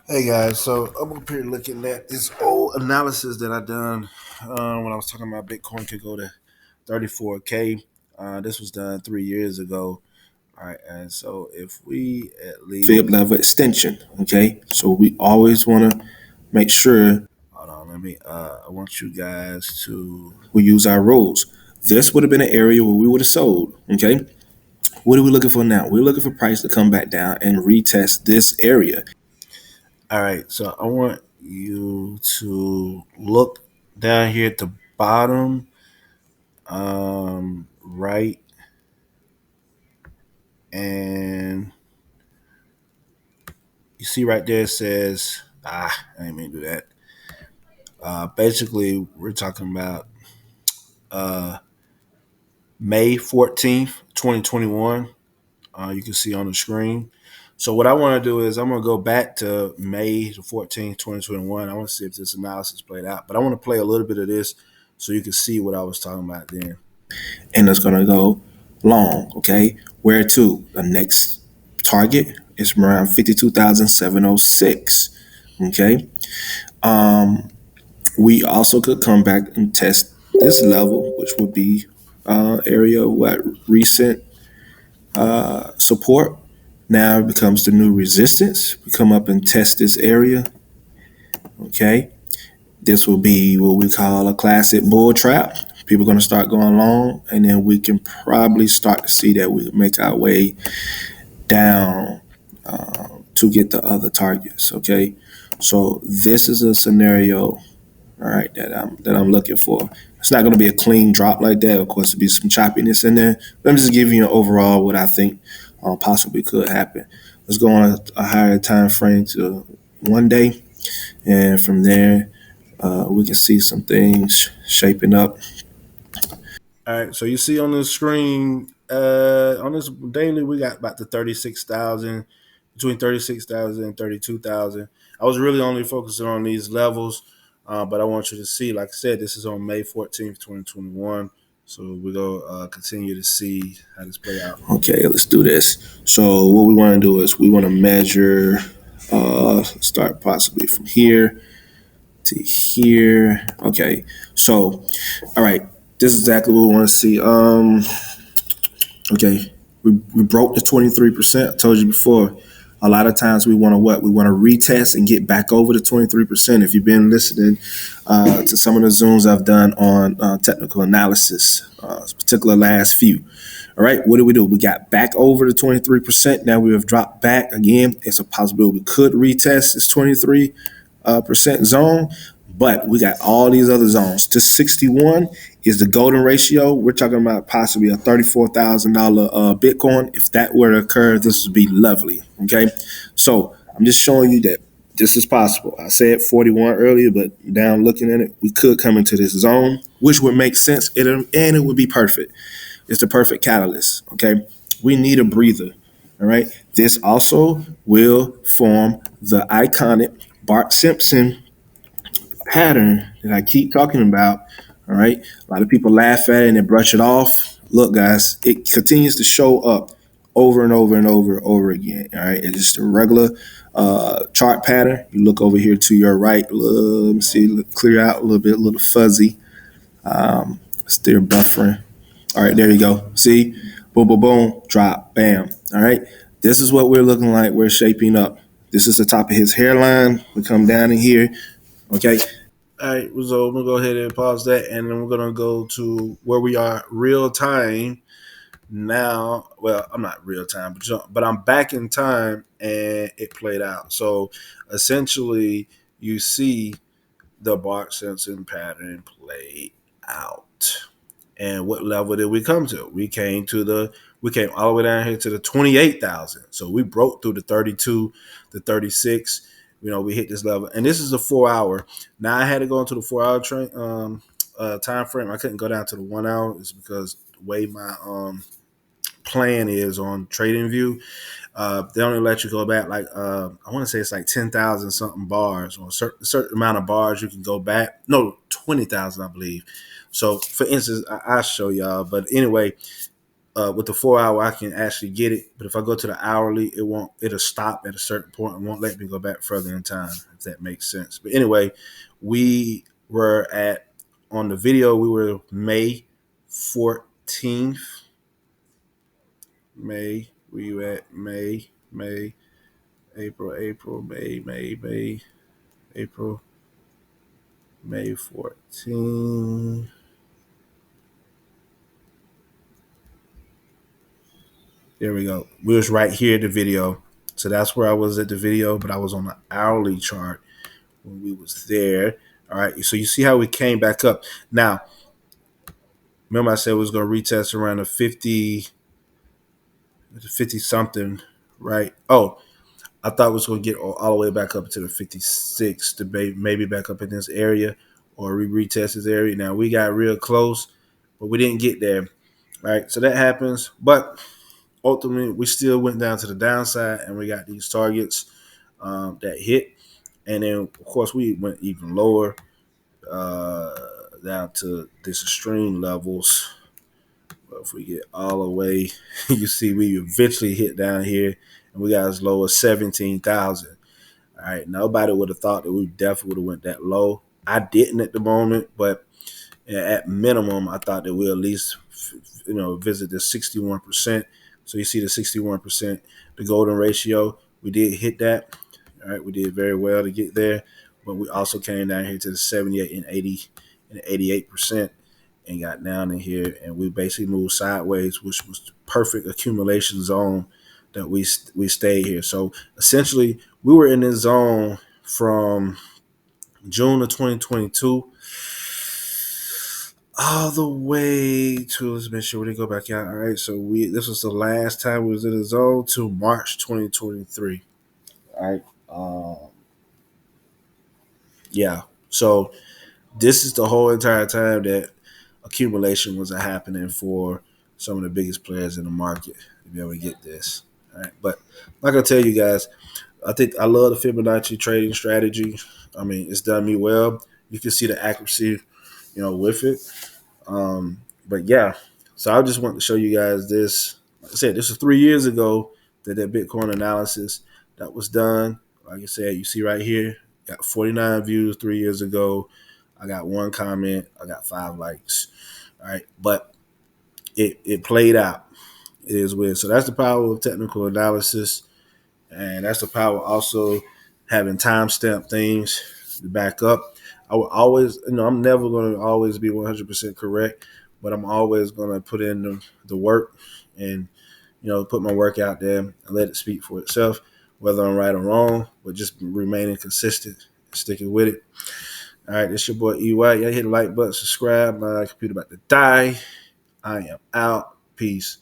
Hey guys, so I'm up here looking at this old analysis that I done when I was talking about Bitcoin could go to 34K. This was done 3 years ago. All right, and so if we at least Fib level extension. Okay, so we always want to make sure hold on, let me. I want you guys to. we use our rules. This would have been an area where we would have sold. Okay, what are we looking for now? We're looking for price to come back down and retest this area. All right, so I want you to look down here at the bottom, right, and you see right there it says I didn't mean to do that. Basically, we're talking about uh, May 14th, 2021. You can see on the screen. So what I want to do is I'm going to go back to May 14th, 2021. I want to see if this analysis played out. But I want to play a little bit of this so you can see what I was talking about then. And it's gonna go long. Okay, where to? The next target is around 52,706. Okay, we also could come back and test this level, which would be area what recent support. Now it becomes the new resistance. We come up and test this area. Okay. This will be what we call a classic bull trap. People are going to start going long, and then we can probably start to see that we make our way down to get the other targets. Okay. So this is a scenario, all right, that I'm looking for. It's not going to be a clean drop like that. Of course, there'll be some choppiness in there. But I'm just giving you an overall what I think possibly could happen. Let's go on a higher time frame to 1 day, and from there we can see some things shaping up. All right. So you see on the screen, on this daily, we got about the 36,000, between 36,000 and 32,000. I was really only focusing on these levels, but I want you to see, like I said, this is on May 14th, 2021. So we're going to continue to see how this play out. Okay, let's do this. So what we want to do is we want to measure. Start possibly from here to here. Okay, so all right, this is exactly what we want to see. Okay, we broke the 23%. I told you before. A lot of times we want to what? We want to retest and get back over the 23%. If you've been listening to some of the Zooms I've done on technical analysis, particular last few. All right, what do? We got back over the 23%. Now we have dropped back again. It's a possibility we could retest this 23% zone, but we got all these other zones. This 61 is the golden ratio. We're talking about possibly a $34,000 Bitcoin. If that were to occur, this would be lovely. Okay, so I'm just showing you that this is possible. I said 41 earlier, but down looking at it, we could come into this zone, which would make sense, and it would be perfect. It's the perfect catalyst. Okay, we need a breather. All right, this also will form the iconic Bart Simpson pattern that I keep talking about. All right. A lot of people laugh at it and they brush it off. Look, guys, it continues to show up over and over and over and over again. All right. It's just a regular chart pattern. You look over here to your right. Let me see, look, clear out a little bit, a little fuzzy. Still buffering. All right. There you go. See? Boom, boom, boom. Drop. Bam. All right. This is what we're looking like. We're shaping up. This is the top of his hairline. We come down in here. Okay. All right. So we're going to go ahead and pause that, and then we're going to go to where we are real time now. Well, I'm not real time, but I'm back in time, and it played out. So essentially, you see the Bart Simpson pattern played out. And what level did we come to? We came all the way down here to the 28,000. So we broke through the 32, the 36. We hit this level, and this is a 4 hour. Now I had to go into the 4 hour time frame. I couldn't go down to the 1 hour. It's because the way my plan is on Trading View. They only let you go back like I want to say it's like 10,000 something bars, or a certain amount of bars you can go back. No, 20,000 I believe. So for instance, I'll show y'all. But anyway, with the 4 hour, I can actually get it. But if I go to the hourly, it won't. It'll stop at a certain point and won't let me go back further in time. If that makes sense. But anyway, we were at on the video. We were May 14th. May. Were you at May, April, May, April, May 14th. There we go. We was right here at the video. So that's where I was at the video, but I was on the hourly chart when we was there. All right. So you see how we came back up. Now, remember I said we was going to retest around the 50 something, right? Oh, I thought we was going to get all the way back up to the 56 to maybe back up in this area or retest this area. Now, we got real close, but we didn't get there. Right. So that happens. But ultimately, we still went down to the downside and we got these targets that hit. And then, of course, we went even lower uh, down to this extreme levels. But if we get all the way, you see we eventually hit down here and we got as low as 17,000. All right. Nobody would have thought that we definitely would have went that low. I didn't at the moment, but at minimum, I thought that we'll at least, visit the 61%. So you see the 61%, the golden ratio. We did hit that. All right, we did very well to get there, but we also came down here to the 78 and 80 and 88% and got down in here, and we basically moved sideways, which was the perfect accumulation zone that we stayed here. So essentially, we were in this zone from June of 2022 all the way to, let's make sure we didn't go back out. All right, so this was the last time we was in the zone to March 2023. All right, yeah. So this is the whole entire time that accumulation was happening for some of the biggest players in the market to be able to get this. All right, but like I tell you guys, I think I love the Fibonacci trading strategy. I mean, it's done me well. You can see the accuracy, with it. But yeah, so I just want to show you guys this. Like I said, this was 3 years ago that Bitcoin analysis that was done. Like I said, you see right here, got 49 views 3 years ago. I got one comment. I got 5 likes. All right, but it played out. It is weird. So that's the power of technical analysis, and that's the power also having timestamp things to back up. I will always, I'm never going to always be 100% correct, but I'm always going to put in the work and, put my work out there and let it speak for itself, whether I'm right or wrong, but just remaining consistent, sticking with it. All right, this your boy EY. Y'all hit the like button, subscribe. My computer about to die. I am out. Peace.